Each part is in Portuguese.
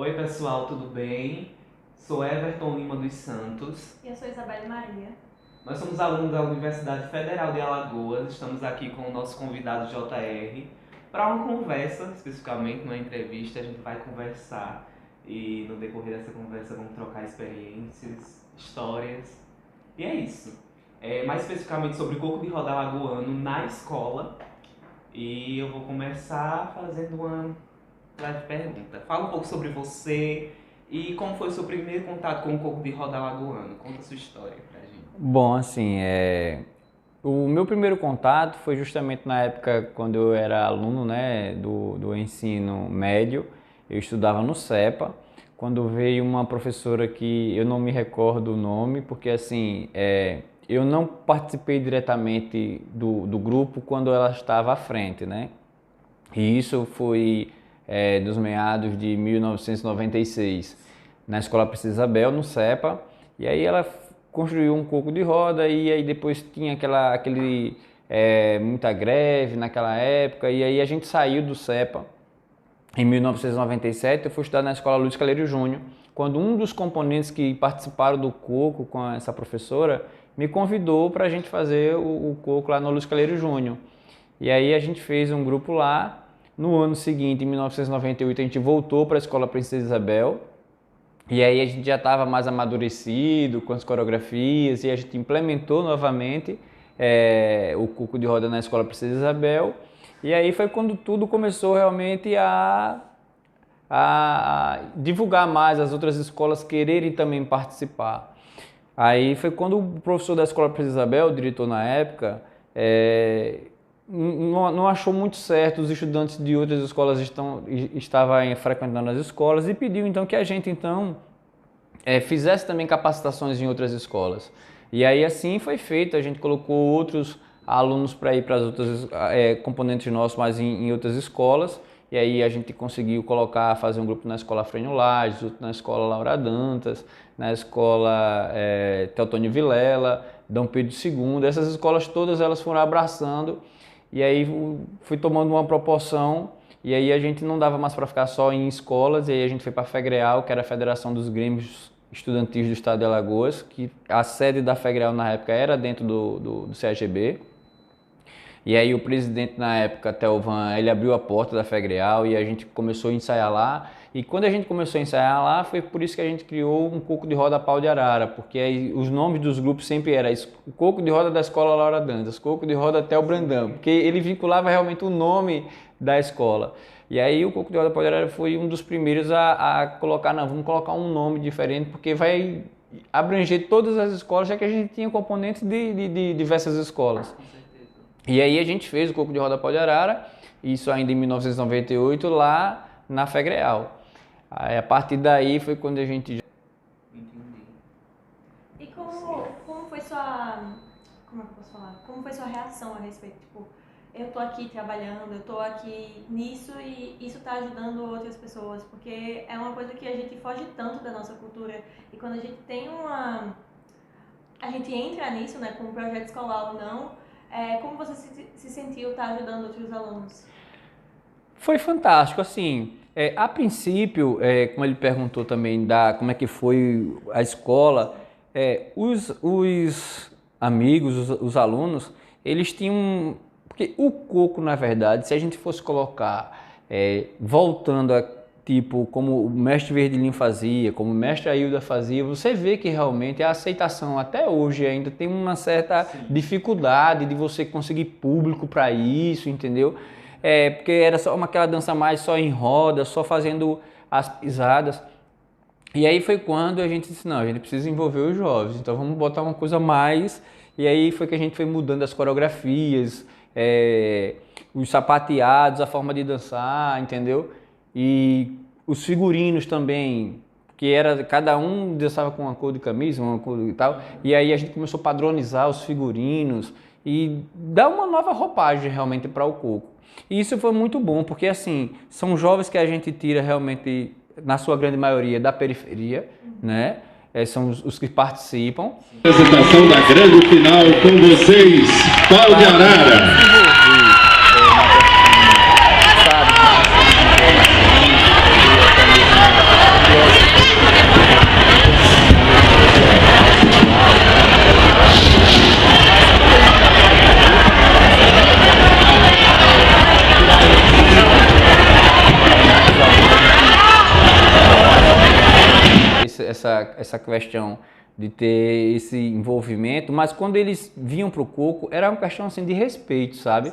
Oi pessoal, tudo bem? Sou Everton Lima dos Santos. E eu sou Isabelle Maria. Nós somos alunos da Universidade Federal de Alagoas. Estamos aqui com o nosso convidado JR para uma conversa, especificamente uma entrevista. A gente vai conversar e no decorrer dessa conversa vamos trocar experiências, histórias. E é isso. Mais especificamente sobre o coco de roda alagoano na escola. E eu vou começar fazendo uma leve pergunta. Fala um pouco sobre você e como foi o seu primeiro contato com o coco de roda alagoano. Conta a sua história pra gente. Bom, assim, o meu primeiro contato foi justamente na época quando eu era aluno, né, do ensino médio. Eu estudava no CEPA, quando veio uma professora que eu não me recordo o nome, porque assim, eu não participei diretamente do grupo quando ela estava à frente, né? E isso foi dos meados de 1996, na Escola Princesa Isabel, no CEPA. E aí ela construiu um coco de roda e aí depois tinha muita greve naquela época. E aí a gente saiu do CEPA. Em 1997 eu fui estudar na Escola Luiz Calheiro Júnior, quando um dos componentes que participaram do coco com essa professora me convidou para a gente fazer o coco lá no Luiz Calheiro Júnior. E aí a gente fez um grupo lá. No ano seguinte, em 1998, a gente voltou para a Escola Princesa Isabel. E aí a gente já estava mais amadurecido com as coreografias e a gente implementou novamente o coco de roda na Escola Princesa Isabel. E aí foi quando tudo começou realmente a divulgar mais, as outras escolas quererem também participar. Aí foi quando o professor da Escola Princesa Isabel, o diretor na época, não achou muito certo, os estudantes de outras escolas estavam frequentando as escolas e pediu então que a gente fizesse também capacitações em outras escolas. E aí assim foi feito, a gente colocou outros alunos para ir para as outras componentes nossos, mas em outras escolas. E aí a gente conseguiu fazer um grupo na Escola Frânio Lages, outro na Escola Laura Dantas, na Escola Teotônio Vilela, Dom Pedro II. Essas escolas todas elas foram abraçando. E aí fui tomando uma proporção, e aí a gente não dava mais para ficar só em escolas, e aí a gente foi para a FEGREAL, que era a Federação dos Grêmios Estudantis do Estado de Alagoas, que a sede da FEGREAL na época era dentro do CAGB. E aí o presidente na época, Telvan, ele abriu a porta da FEGREAL e a gente começou a ensaiar lá. E quando a gente começou a ensaiar lá, foi por isso que a gente criou um coco de roda Pau de Arara, porque aí os nomes dos grupos sempre eram o coco de roda da Escola Laura Dantas, coco de roda Tel Brandão, porque ele vinculava realmente o nome da escola. E aí o coco de roda Pau de Arara foi um dos primeiros a colocar, não, vamos colocar um nome diferente, porque vai abranger todas as escolas, já que a gente tinha componentes de diversas escolas. E aí a gente fez o coco de roda Pau de Arara, isso ainda em 1998, lá na FEGREAL. Aí, a partir daí foi quando a gente... Entendi. E como foi sua... Como é que eu posso falar? Como foi sua reação a respeito? Tipo, eu tô aqui trabalhando, eu tô aqui nisso e isso tá ajudando outras pessoas, porque é uma coisa que a gente foge tanto da nossa cultura. E quando a gente tem a gente entra nisso, né, com um projeto escolar ou não, como você se sentiu tá ajudando outros alunos? Foi fantástico, assim, a princípio, como ele perguntou também como é que foi a escola, os amigos, os alunos, eles tinham, porque o coco, na verdade, se a gente fosse colocar, voltando a tipo, como o mestre Verdilim fazia, como o mestre Ailda fazia, você vê que realmente a aceitação até hoje ainda tem uma certa dificuldade de você conseguir público para isso, entendeu? Porque era só aquela dança mais só em roda, só fazendo as pisadas. E aí foi quando a gente disse, não, a gente precisa envolver os jovens, então vamos botar uma coisa a mais. E aí foi que a gente foi mudando as coreografias, os sapateados, a forma de dançar, entendeu? E os figurinos também, que cada um dançava com uma cor de camisa, uma cor e tal. E aí a gente começou a padronizar os figurinos e dar uma nova roupagem realmente para o coco. E isso foi muito bom, porque assim, são jovens que a gente tira realmente, na sua grande maioria, da periferia, né? São os que participam. Apresentação da grande final com vocês, Pau de Arara. essa questão de ter esse envolvimento, mas quando eles vinham pro coco, era uma questão assim de respeito, sabe?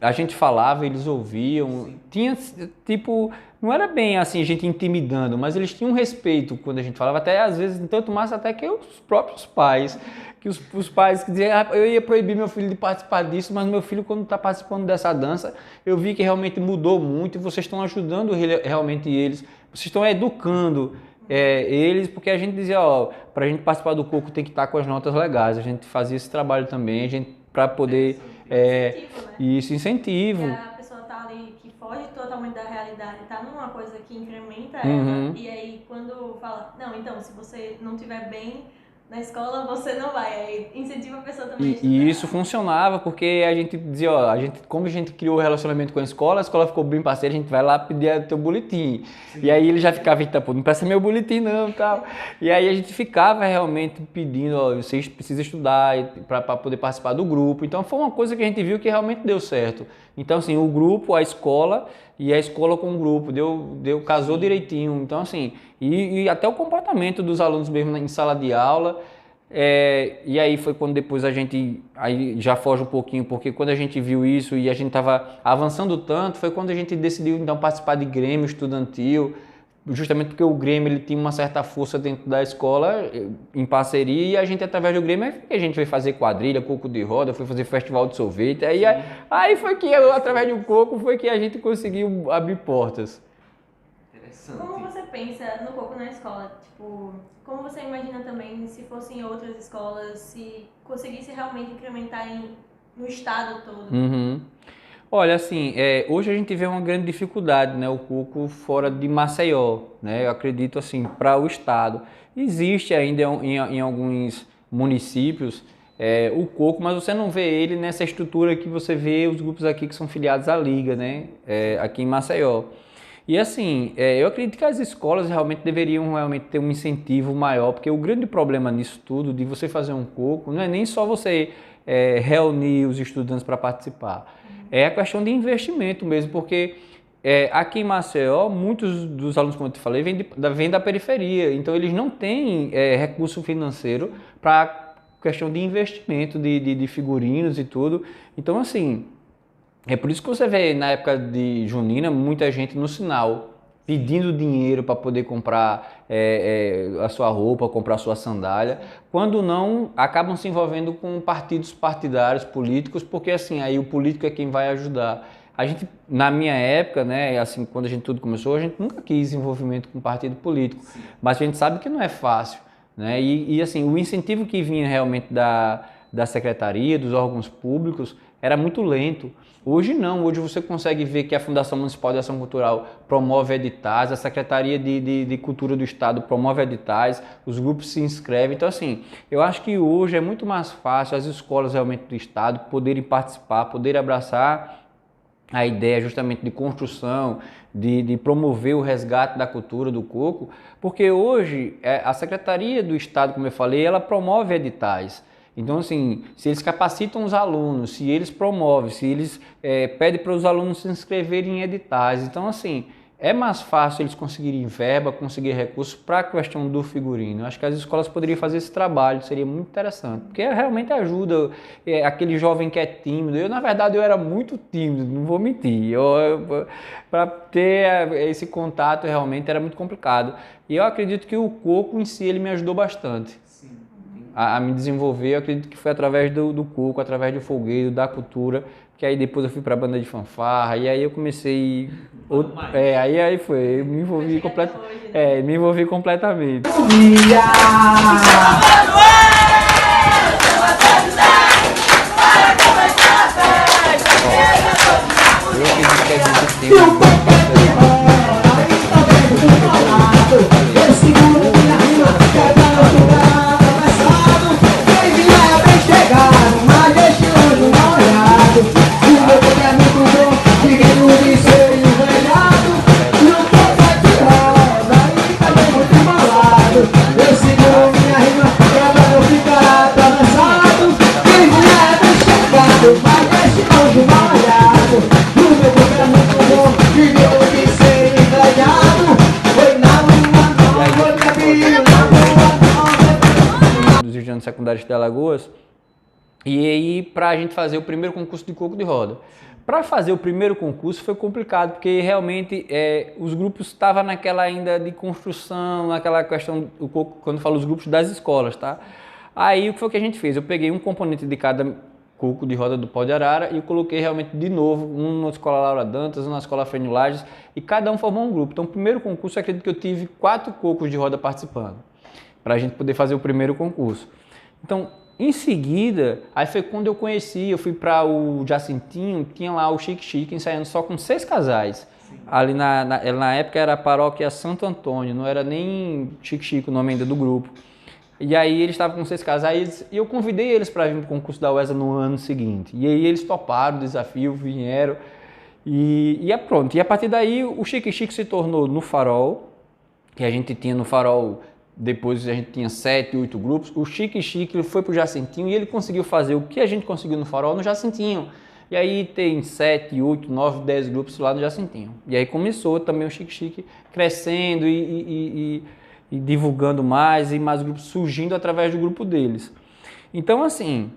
A gente falava, eles ouviam, tinha tipo, não era bem assim, a gente intimidando, mas eles tinham respeito quando a gente falava, até às vezes, tanto mais até que os próprios pais, que os pais que diziam, eu ia proibir meu filho de participar disso, mas meu filho quando está participando dessa dança, eu vi que realmente mudou muito e vocês estão ajudando realmente eles, vocês estão educando eles, porque a gente dizia, ó, para a gente participar do coco tem que estar com as notas legais, a gente fazia esse trabalho também, a gente para poder Incentivo, né? isso, incentivo. Que a pessoa tá ali, que foge totalmente da realidade, tá numa coisa que incrementa Uhum. ela, e aí quando fala, não, então, se você não estiver bem na escola, você não vai, aí incentiva a pessoa também a estudar. E isso funcionava porque a gente dizia, ó, como a gente criou o relacionamento com a escola ficou bem parceira, a gente vai lá pedir teu boletim. Sim. E aí ele já ficava, eita, pô, não peça meu boletim não, tal. E aí a gente ficava realmente pedindo, ó, vocês precisam estudar para poder participar do grupo. Então foi uma coisa que a gente viu que realmente deu certo. Então assim, o grupo, a escola e a escola com o grupo, casou direitinho. Então assim, e até o comportamento dos alunos mesmo em sala de aula. E aí foi quando depois a gente, aí já foge um pouquinho, porque quando a gente viu isso e a gente estava avançando tanto, foi quando a gente decidiu então participar de Grêmio estudantil, justamente porque o Grêmio ele tinha uma certa força dentro da escola, em parceria, e a gente através do Grêmio, a gente foi fazer quadrilha, coco de roda, foi fazer festival de sorvete, aí foi que através do coco foi que a gente conseguiu abrir portas. Como você pensa no coco na escola? Tipo, como você imagina também se fossem outras escolas, se conseguisse realmente incrementar no estado todo? Uhum. Olha, assim, hoje a gente vê uma grande dificuldade, né? O coco fora de Maceió, né? Eu acredito, assim, para o estado. Existe ainda em alguns municípios o coco, mas você não vê ele nessa estrutura que você vê os grupos aqui que são filiados à Liga, né? Aqui em Maceió. E assim, eu acredito que as escolas realmente deveriam ter um incentivo maior, porque o grande problema nisso tudo, de você fazer um coco, não é nem só você reunir os estudantes para participar, é a questão de investimento mesmo, porque aqui em Maceió, muitos dos alunos, como eu te falei, vêm da periferia, então eles não têm recurso financeiro para questão de investimento, de figurinos e tudo. Então assim, é por isso que você vê na época de junina muita gente no sinal pedindo dinheiro para poder comprar a sua roupa, comprar a sua sandália. Quando não, acabam se envolvendo com partidos partidários, políticos, porque assim, aí o político é quem vai ajudar. A gente, na minha época, né, assim, quando a gente tudo começou, a gente nunca quis envolvimento com partido político, mas a gente sabe que não é fácil, né? E assim, o incentivo que vinha realmente da secretaria, dos órgãos públicos, era muito lento. Hoje não, hoje você consegue ver que a Fundação Municipal de Ação Cultural promove editais, a Secretaria de Cultura do Estado promove editais, os grupos se inscrevem. Então assim, eu acho que hoje é muito mais fácil as escolas realmente do Estado poderem participar, poderem abraçar a ideia justamente de construção, de promover o resgate da cultura do coco, porque hoje a Secretaria do Estado, como eu falei, ela promove editais. Então, assim, se eles capacitam os alunos, se eles promovem, se eles pedem para os alunos se inscreverem em editais, então, assim, é mais fácil eles conseguirem verba, conseguir recursos para a questão do figurino. Eu acho que as escolas poderiam fazer esse trabalho, seria muito interessante, porque realmente ajuda aquele jovem que é tímido. Eu, na verdade, eu era muito tímido, não vou mentir. Para ter esse contato, realmente era muito complicado. E eu acredito que o coco em si, ele me ajudou bastante. A me desenvolver, eu acredito que foi através do coco, através do folguedo, da cultura, que aí depois eu fui para a banda de fanfarra, e aí eu comecei... aí foi, eu me envolvi completamente. Me envolvi completamente. Eu acredito que a gente tem Eu sigo minha rima Fernando Secundário de Alagoas, e aí para a gente fazer o primeiro concurso de coco de roda. Para fazer o primeiro concurso foi complicado, porque realmente os grupos estavam naquela ainda de construção, naquela questão, quando eu falo os grupos das escolas, tá? Aí o que foi que a gente fez? Eu peguei um componente de cada coco de roda do Pau de Arara e eu coloquei realmente de novo, um na escola Laura Dantas, um na escola Frênio Lages, e cada um formou um grupo. Então o primeiro concurso, eu acredito que eu tive 4 cocos de roda participando, para a gente poder fazer o primeiro concurso. Então, em seguida, aí foi quando eu conheci, eu fui para o Jacintinho, tinha lá o Chique Chique ensaiando só com 6 casais. Sim. Ali na época era a paróquia Santo Antônio, não era nem Chique Chique o nome ainda do grupo. E aí eles estavam com 6 casais e eu convidei eles para vir para o concurso da UESA no ano seguinte. E aí eles toparam o desafio, vieram e é pronto. E a partir daí o Chique Chique se tornou no Farol, que a gente tinha no Farol. Depois a gente tinha 7, 8 grupos. O Chique Chique foi para o Jacintinho e ele conseguiu fazer o que a gente conseguiu no Farol no Jacintinho. E aí tem 7, 8, 9, 10 grupos lá no Jacintinho. E aí começou também o Chique Chique crescendo e divulgando mais e mais grupos surgindo através do grupo deles. Então assim,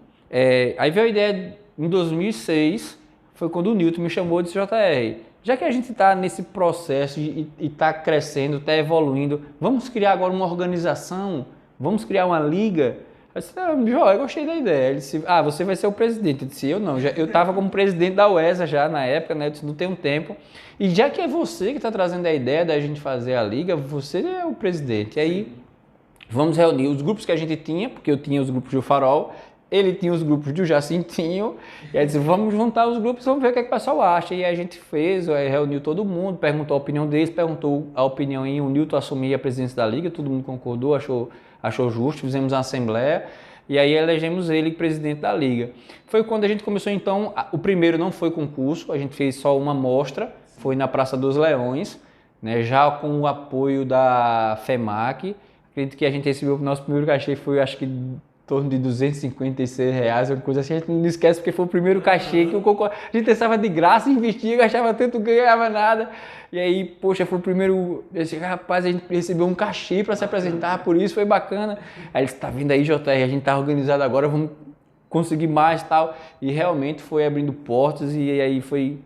aí veio a ideia em 2006, foi quando o Newton me chamou e disse: JR, já que a gente está nesse processo e está crescendo, está evoluindo, vamos criar agora uma organização, vamos criar uma liga? Eu disse: eu gostei da ideia. Ele disse: você vai ser o presidente. Eu disse: eu não, eu estava como presidente da UESA já na época, né? Eu disse: não tem um tempo. E já que é você que está trazendo a ideia da gente fazer a liga, você é o presidente. E aí, vamos reunir os grupos que a gente tinha, porque eu tinha os grupos do Farol, ele tinha os grupos do Jacintinho, e aí disse: vamos juntar os grupos, vamos ver o que o pessoal acha. E aí a gente fez, reuniu todo mundo, perguntou a opinião deles, perguntou a opinião em o Newton assumir a presidência da liga, todo mundo concordou, achou justo, fizemos uma assembleia, e aí elegemos ele presidente da liga. Foi quando a gente começou então, o primeiro não foi concurso, a gente fez só uma mostra, foi na Praça dos Leões, né, já com o apoio da FEMAC. Acredito que a gente recebeu o nosso primeiro cachê, foi acho que em torno de R$256, uma coisa assim, a gente não esquece porque foi o primeiro cachê que a gente pensava de graça, investia, gastava tanto, ganhava nada. E aí, poxa, foi o primeiro, eu disse: rapaz, a gente recebeu um cachê para se apresentar, por isso foi bacana. Aí ele disse: tá vindo aí, JR, a gente tá organizado agora, vamos conseguir mais e tal. E realmente foi abrindo portas e aí foi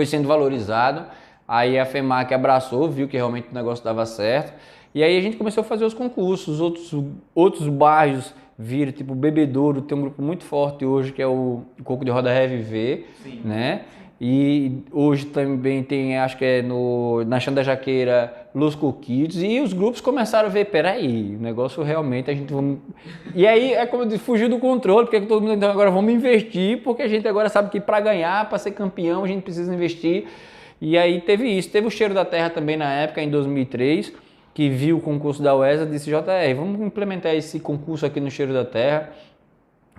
sendo valorizado. Aí a FEMAC abraçou, viu que realmente o negócio dava certo. E aí a gente começou a fazer os concursos, outros bairros viram, tipo Bebedouro, tem um grupo muito forte hoje que é o Coco de Roda Reviver, né? E hoje também tem, acho que na Chão da Jaqueira, Los Coquitos, e os grupos começaram a ver: peraí, o negócio realmente a gente vamos... E aí é como eu disse, fugiu do controle, porque todo mundo então agora vamos investir, porque a gente agora sabe que para ganhar, para ser campeão, a gente precisa investir. E aí teve isso, teve o Cheiro da Terra também na época, em 2003, que viu o concurso da UESA, disse: JR, vamos implementar esse concurso aqui no Cheiro da Terra.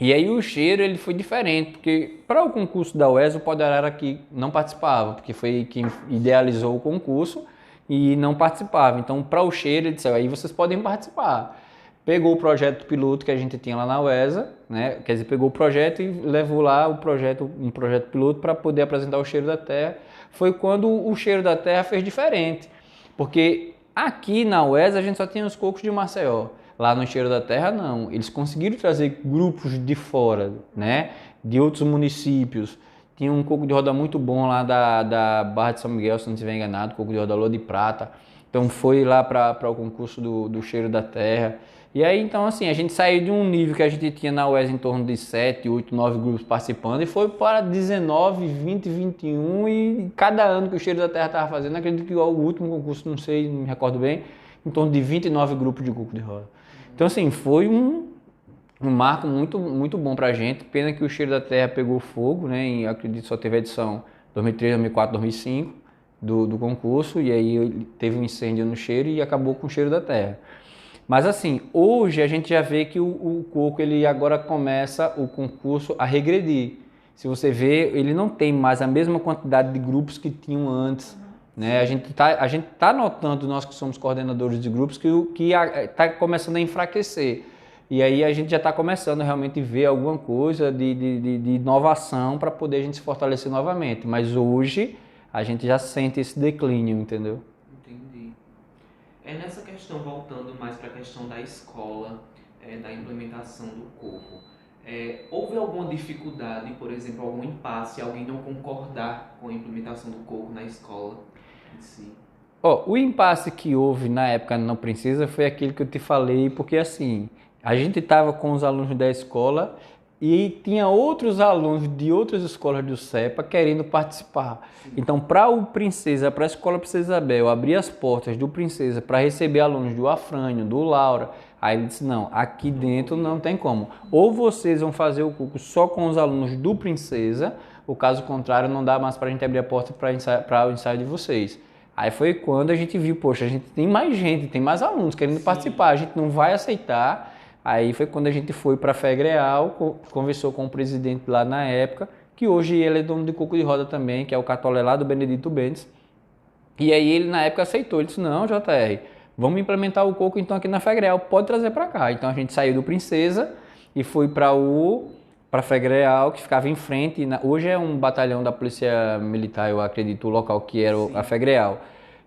E aí o Cheiro ele foi diferente, porque para o concurso da UESA o Pau de Arara aqui não participava, porque foi quem idealizou o concurso e não participava. Então para o Cheiro ele disse: aí vocês podem participar. Pegou o projeto piloto que a gente tinha lá na UESA, né? Quer dizer, pegou o projeto e levou lá um projeto piloto para poder apresentar o Cheiro da Terra. Foi quando o Cheiro da Terra fez diferente, porque aqui na UESA a gente só tinha os cocos de Maceió. Lá no Cheiro da Terra não, eles conseguiram trazer grupos de fora, né, de outros municípios. Tinha um coco de roda muito bom lá da Barra de São Miguel, se não estiver enganado, coco de roda Lua de Prata. Então foi lá para o concurso do Cheiro da Terra. E aí então assim, a gente saiu de um nível que a gente tinha na UES em torno de 7, 8, 9 grupos participando e foi para 19, 20, 21 e cada ano que o Cheiro da Terra estava fazendo, acredito que o último concurso, não sei, não me recordo bem, em torno de 29 grupos de coco de roda. Então assim, foi um marco muito, muito bom pra gente. Pena que o Cheiro da Terra pegou fogo, né? E acredito que só teve a edição 2003, 2004, 2005 do concurso. E aí teve um incêndio no Cheiro e acabou com o Cheiro da Terra. Mas assim, hoje a gente já vê que o coco, ele agora começa o concurso a regredir. Se você vê, ele não tem mais a mesma quantidade de grupos que tinham antes. Né? A gente tá notando, nós que somos coordenadores de grupos, que está começando a enfraquecer. E aí a gente já está começando a realmente ver alguma coisa de inovação para poder a gente se fortalecer novamente. Mas hoje a gente já sente esse declínio, entendeu? Entendi. Nessa questão, voltando mais para a questão da escola, da implementação do coco. Houve alguma dificuldade, por exemplo, algum impasse, alguém não concordar com a implementação do coco na escola em si? O impasse que houve na época Não Princesa foi aquele que eu te falei, porque assim, a gente estava com os alunos da escola e tinha outros alunos de outras escolas do CEPA querendo participar. Então, para o Princesa, para a Escola Princesa Isabel, abrir as portas do Princesa para receber alunos do Afrânio, do Laura, aí ele disse, não, aqui dentro não tem como. Ou vocês vão fazer o coco só com os alunos do Princesa, o caso contrário, não dá mais para a gente abrir a porta para o ensaio de vocês. Aí foi quando a gente viu, poxa, a gente tem mais gente, tem mais alunos querendo participar, a gente não vai aceitar. Aí foi quando a gente foi para a FEGREAL, conversou com o presidente lá na época, que hoje ele é dono de coco de roda também, que é o Catolé lá do Benedito Bentes. E aí ele na época aceitou, ele disse, não, JR, vamos implementar o coco então aqui na FEGREAL, pode trazer para cá. Então a gente saiu do Princesa e foi para a FEGREAL, que ficava em frente, hoje é um batalhão da Polícia Militar, eu acredito, o local que era a FEGREAL,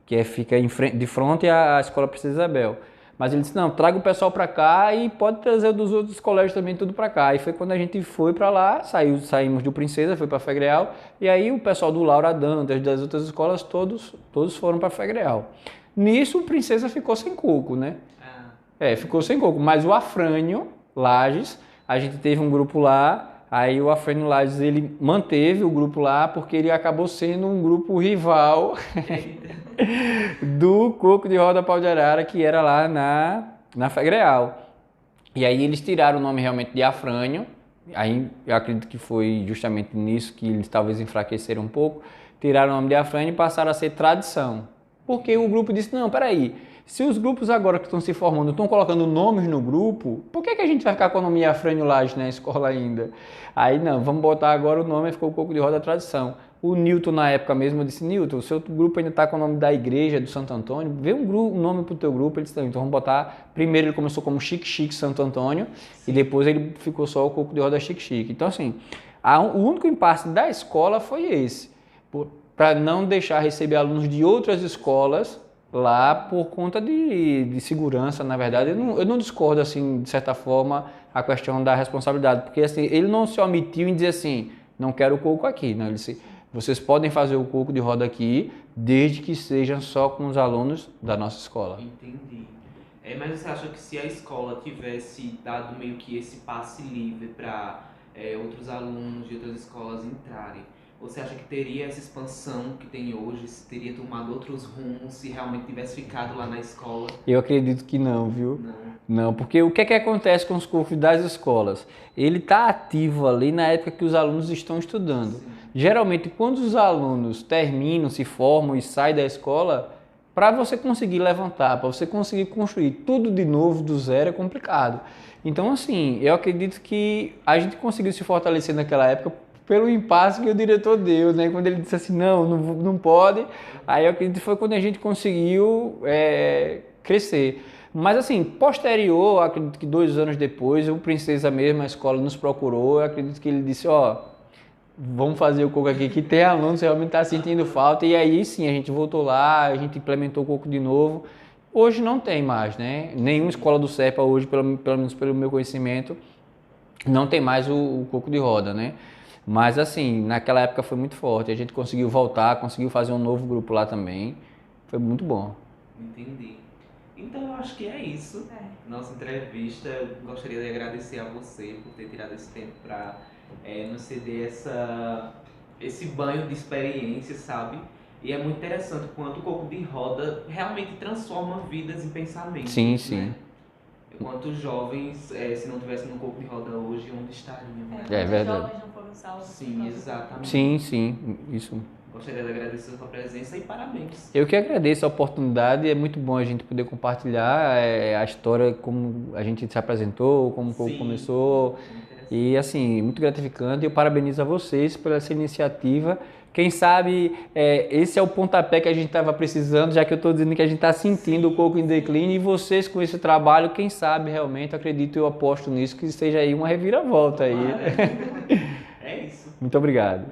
que fica em frente, de frente à Escola Princesa Isabel. Mas ele disse, não, traga o pessoal para cá e pode trazer dos outros colégios também tudo para cá. E foi quando a gente foi para lá, saímos do Princesa, foi para a FEGREAL, e aí o pessoal do Laura Dantas, das outras escolas, todos foram para a FEGREAL. Nisso o Princesa ficou sem coco, né? Ficou sem coco, mas o Afrânio Lages, a gente teve um grupo lá, aí o Afrânio Lages, ele manteve o grupo lá, porque ele acabou sendo um grupo rival do coco de roda pau de arara, que era lá na FEGREAL. E aí eles tiraram o nome realmente de Afrânio, aí eu acredito que foi justamente nisso que eles talvez enfraqueceram um pouco, tiraram o nome de Afrânio e passaram a ser Tradição. Porque o grupo disse, não, peraí, se os grupos agora que estão se formando estão colocando nomes no grupo, por que a gente vai ficar com o nome Afrânio Lages na escola ainda? Aí não, vamos botar agora o nome, ficou o Coco de Roda Tradição. O Newton na época mesmo disse, Newton, o seu grupo ainda está com o nome da igreja do Santo Antônio, vê um nome para o teu grupo. Ele disse, então vamos botar, primeiro ele começou como Chique Chique Santo Antônio e depois ele ficou só o Coco de Roda Chique Chique. Então assim, o único impasse da escola foi esse, para não deixar receber alunos de outras escolas lá por conta de segurança, na verdade. Eu não discordo, assim, de certa forma, a questão da responsabilidade, porque assim, ele não se omitiu em dizer assim, não quero o coco aqui, não, ele disse, vocês podem fazer o coco de roda aqui, desde que sejam só com os alunos da nossa escola. Entendi. Mas você acha que se a escola tivesse dado meio que esse passe livre para outros alunos de outras escolas entrarem, você acha que teria essa expansão que tem hoje, se teria tomado outros rumos, se realmente tivesse ficado lá na escola? Eu acredito que não, viu? Não, porque o que acontece com os cocos das escolas? Ele está ativo ali na época que os alunos estão estudando. Sim. Geralmente, quando os alunos terminam, se formam e saem da escola, para você conseguir levantar, para você conseguir construir tudo de novo, do zero, é complicado. Então, assim, eu acredito que a gente conseguiu se fortalecer naquela época pelo impasse que o diretor deu, né? Quando ele disse assim, não pode, aí eu acredito que foi quando a gente conseguiu crescer. Mas assim, posterior, acredito que 2 anos depois, o Princesa mesmo, a escola nos procurou, eu acredito que ele disse, vamos fazer o coco aqui, que tem alunos que realmente está sentindo falta, e aí sim, a gente voltou lá, a gente implementou o coco de novo. Hoje não tem mais, né? Nenhuma escola do CEPA hoje, pelo menos pelo meu conhecimento, não tem mais o coco de roda, né? Mas assim, naquela época foi muito forte, a gente conseguiu voltar, conseguiu fazer um novo grupo lá também, foi muito bom. Entendi. Então eu acho que é isso. Nossa entrevista, eu gostaria de agradecer a você por ter tirado esse tempo para nos ceder esse banho de experiência, sabe? E é muito interessante o quanto o coco de roda realmente transforma vidas e pensamentos. Sim, sim. Né? Quantos jovens, se não tivessem no coco de roda hoje, onde estariam? Né? É verdade. Jovens não foram salvos. Sim, exatamente. Sim, isso. Gostaria de agradecer a sua presença e parabéns. Eu que agradeço a oportunidade, é muito bom a gente poder compartilhar a história, como a gente se apresentou, como o coco começou. E assim, muito gratificante. Eu parabenizo a vocês por essa iniciativa. Quem sabe esse é o pontapé que a gente estava precisando, já que eu estou dizendo que a gente está sentindo o coco em declínio, e vocês com esse trabalho, quem sabe realmente, acredito, eu aposto nisso, que seja aí uma reviravolta aí. É isso. Muito obrigado.